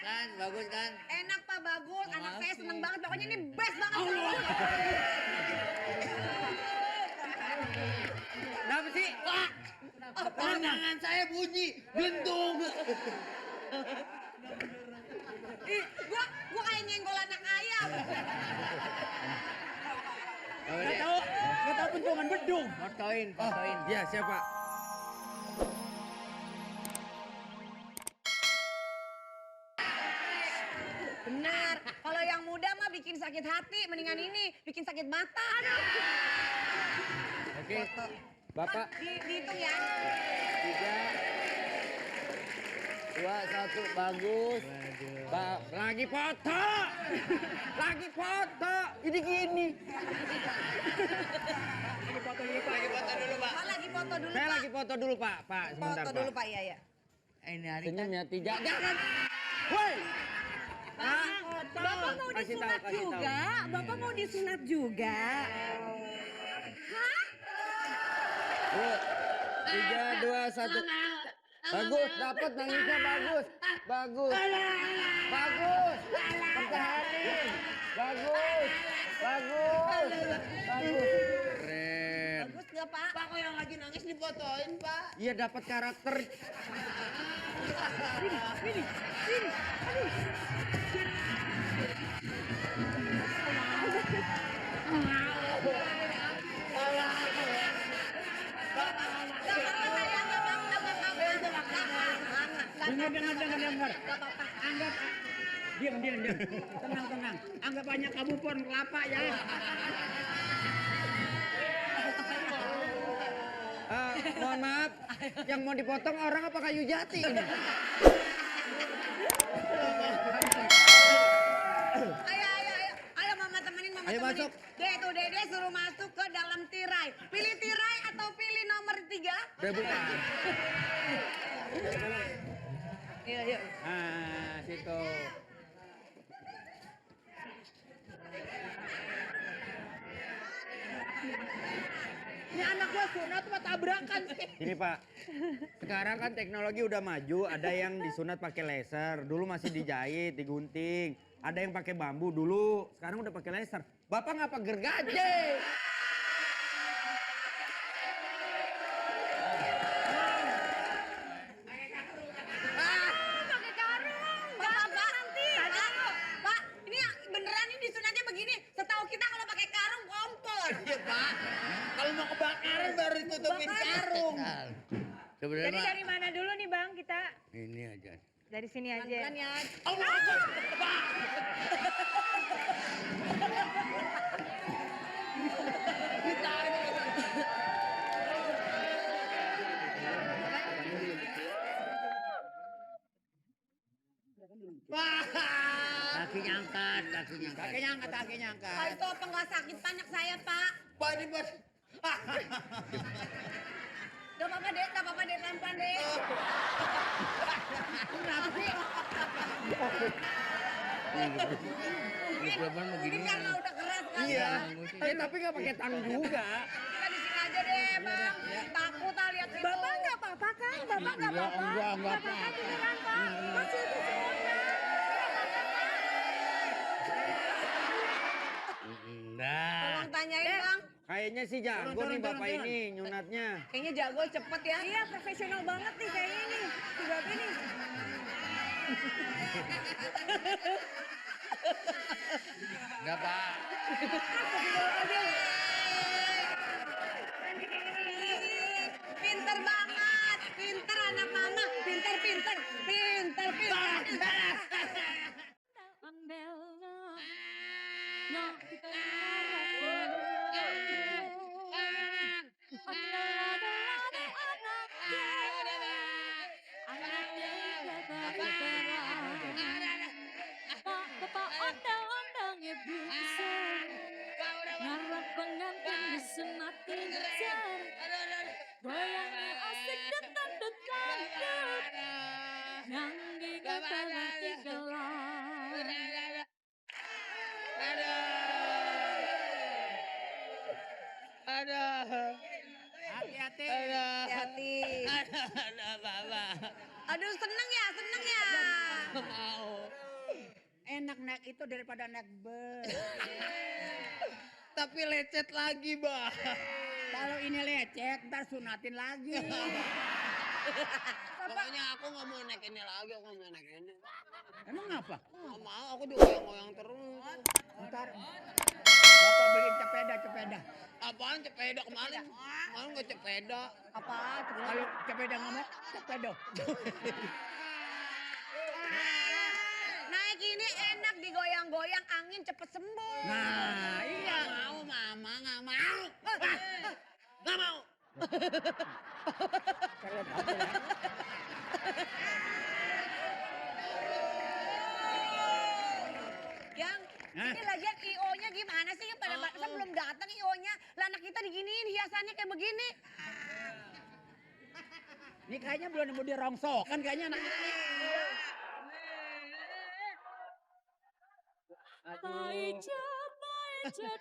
kan, bagus kan? Enak Pak, bagus. Anak saya seneng banget. Pokoknya ini best banget. Kenapa sih? Wah, tangan saya bunyi, blentung. Ih, gua kayak nyenggol anak ayam. Gak tahu pentungan bedung. Fotoin. Iya, siapa? Benar. Kalau yang muda mah bikin sakit hati, mendingan ini bikin sakit mata. Aduh. Oke, Bapak. Dihitung ya. 3, 2, 1, bagus. Lagi foto. Lagi foto. Ini gini. Lagi foto dulu, Pak. Pak lagi foto dulu, Saya Pak. lagi foto dulu, Pak. Pak, sebentar, Foto Pak. dulu, Pak. Iya, ya. Ini hari Senyum kan. ya, 3. Jangan. Woi. Bapak mau Kasih disunat tahu, kasih juga? Bapak mau disunat juga? Hah? 3, 2, 1. Bagus, dapat nangisnya bagus. Bagus. Bagus. Pertahanin. Bagus. Bagus. Bagus. Keren. Bagus nggak, Pak? Pak, kok yang lagi nangis difotoin, Pak? Iya, dapat karakter. Dengar. Anggap. Diam. Tenang. Anggap banyak kamu pohon kelapa ya. Mohon maaf, yang mau dipotong orang apa kayu jati ini? Ayo mama temenin, Ayo masuk. Dede suruh masuk ke dalam tirai. Pilih tirai atau pilih nomor 3? Udah buka. Iya. Nah, situ. Ini anak gua sunat apa tabrakan sih? Ini Pak, sekarang kan teknologi udah maju, ada yang disunat pakai laser, dulu masih dijahit, digunting, ada yang pakai bambu dulu, sekarang udah pakai laser. Bapak ngapa gergaje? Pakai karung. Pak, nanti. Pak, ini beneran ini disunatnya begini. Setahu kita kalau pakai karung kompor. Iya, Pak. Kalau mau kebakaran baru ditutupin karung. Jadi Sebenarnya, dari mana dulu nih Bang kita? ini aja. Dari sini aja. Pelan-pelan ya. Allah Akbar, Pak. Kakinya angkat. Kakinya angkat. Pak itu apa nggak sakit panak saya, Pak? Pak, ini buat. Gak apa-apa deh, pelan-pelan deh. Kenapa sih? Mikrofon begini. Ini karena udah keras kan? Iya, Ya? tapi nggak pakai tang juga. Kita di sini aja deh, Bang. Takut ah lihat situ. Bapak nggak apa-apa kan? Bapak nggak apa-apa? enggak apa-apa kan beneran Pak? Masih itu sunat. Enggak. Tolong tanyain, Bang. Kayaknya sih jago nih Bapak ini nyunatnya. Kayaknya jago cepet ya. Iya profesional banget nih kayaknya nih. Si Bapak nih. Enggak, Pak. Pinter banget. Pinter anak mama. Pinter. Aduh. Hati-hati. Hati-hati. Aduh, Bapak. Aduh, seneng ya. Mau. enak naik itu daripada naik bus. Tapi lecet lagi, Bah. Kalau ini lecet, ntar sunatin lagi. Pokoknya aku nggak mau naik ini lagi, aku nggak mau naik ini. Emang apa? Nggak mau, aku digoyang-goyang terus. Ntar Bapak beliin cepeda. Apaan cepeda kemarin? Kemarin nggak cepeda. Apa? Kalau cepeda ngomong, cepedo. Naik ini enak digoyang-goyang angin cepet sembuh. Nah, iya. Nggak mau, Mama, nggak mau. Nggak mau. Yang Hah? ini lagian IO-nya gimana sih? Pada sebelum datang IO-nya, lah anak kita diginiin hiasannya kayak begini. Ini kayaknya belum nemu di rongsokan kayaknya anak ini. Paica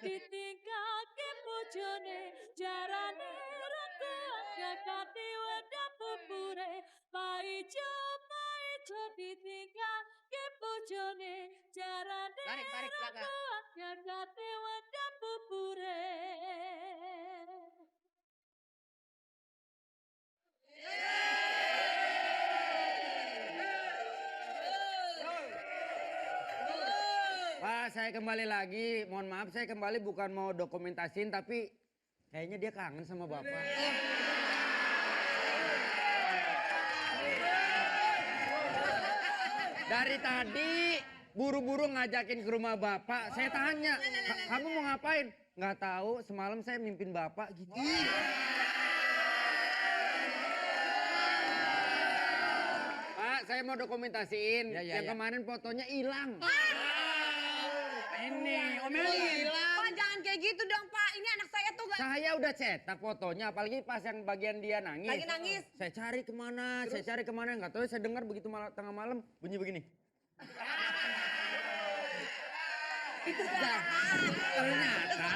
ditinggalke bojone jarane raka kakati wedah pupure Paica ditinggalke bojone jarane Tarik belakang. raka kakati wedah pupure. Pak, saya kembali lagi. Mohon maaf, saya kembali bukan mau dokumentasin, tapi kayaknya dia kangen sama Bapak. Dari tadi buru-buru ngajakin ke rumah Bapak. Saya tanya, kamu mau ngapain? Nggak tahu, semalam saya mimpin Bapak gitu. Pak, saya mau dokumentasiin. Yang kemarin fotonya hilang. Ini, omelin. Pak jangan kayak gitu dong Pak, ini anak saya tuh gak... Saya udah cetak fotonya, apalagi pas yang bagian dia nangis. Lagi nangis. Saya cari kemana, nggak tahu. Saya dengar begitu tengah malam bunyi begini. Itu Ternyata,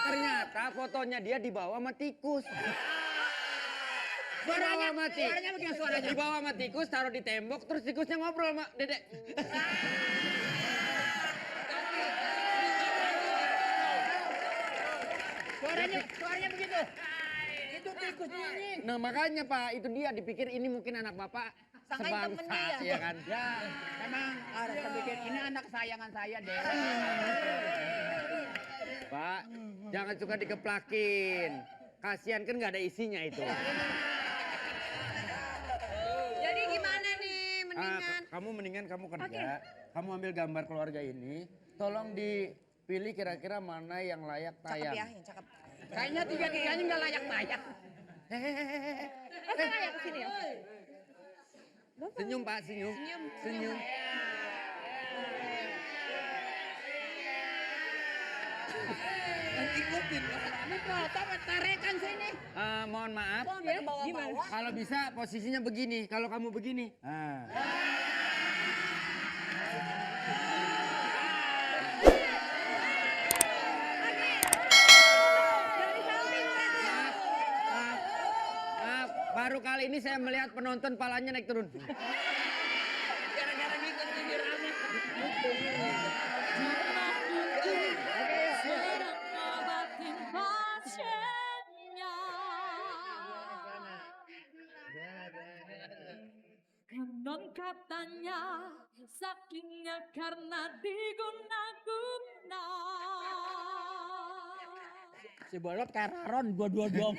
ternyata fotonya dia dibawa sama tikus. Suaranya begini suaranya. Dibawa sama tikus, taruh di tembok, terus tikusnya ngobrol sama Dedek. Suaranya begitu. Itu tikus ini. Nah makanya Pak, itu dia dipikir ini mungkin anak Bapak Sangkain temen sebangsa, dia. ya kan? Ya, memang harus terpikir ini anak sayangan saya deh. Pak, jangan suka dikeplakin. Kasihan kan nggak ada isinya itu. Jadi gimana nih, mendingan? Kamu mendingan kamu kerja, kamu ambil gambar keluarga ini, tolong dipilih kira-kira mana yang layak Cakep tayang. ya, yang cakep. Kayaknya tiga-tiganya nggak layak tayang. Masa kayak kesini ya? Senyum Pak, senyum. Senyum. Ikutin. Ini foto tarikan sini. Mohon maaf, Kok sampai ke bawah-bawah? kalau bisa posisinya begini, kalau kamu begini. Maaf, baru kali ini saya melihat penonton palanya naik turun. Gara-gara ngikut ini rame. Sedang ngobatin pasiennya. Konon katanya sakitnya karena diguna-guna. Si Bolot kararon dua-dua.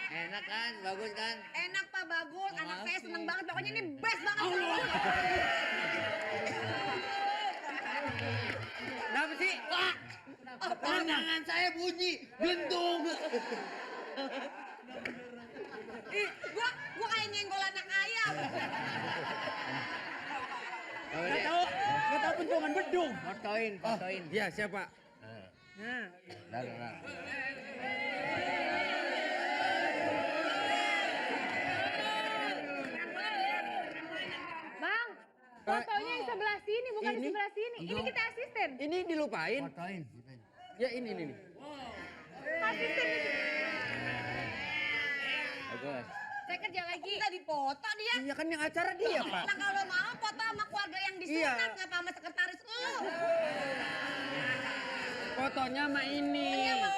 Enak kan, bagus kan? Enak Pak, bagus. Anak saya seneng banget. Pokoknya ini best banget. Kenapa sih? Pandangan saya bunyi, gentung. Ih, gua kayak nyenggol anak ayam. Nggak tahu bentungan bedung. Fotoin. Iya, siapa? Bang, fotonya yang sebelah sini, bukan di Ini? sebelah sini. Ini kita asisten. Ini dilupain. Ya ini nih. Asisten itu. Bagus. Saya kerja lagi. Tadi foto dia. Iya kan yang acara dia, Pak. Nah kalau mau foto sama keluarga yang disunat, Iya. ngapa sama sekretaris lu? Fotonya sama ini. Ini sama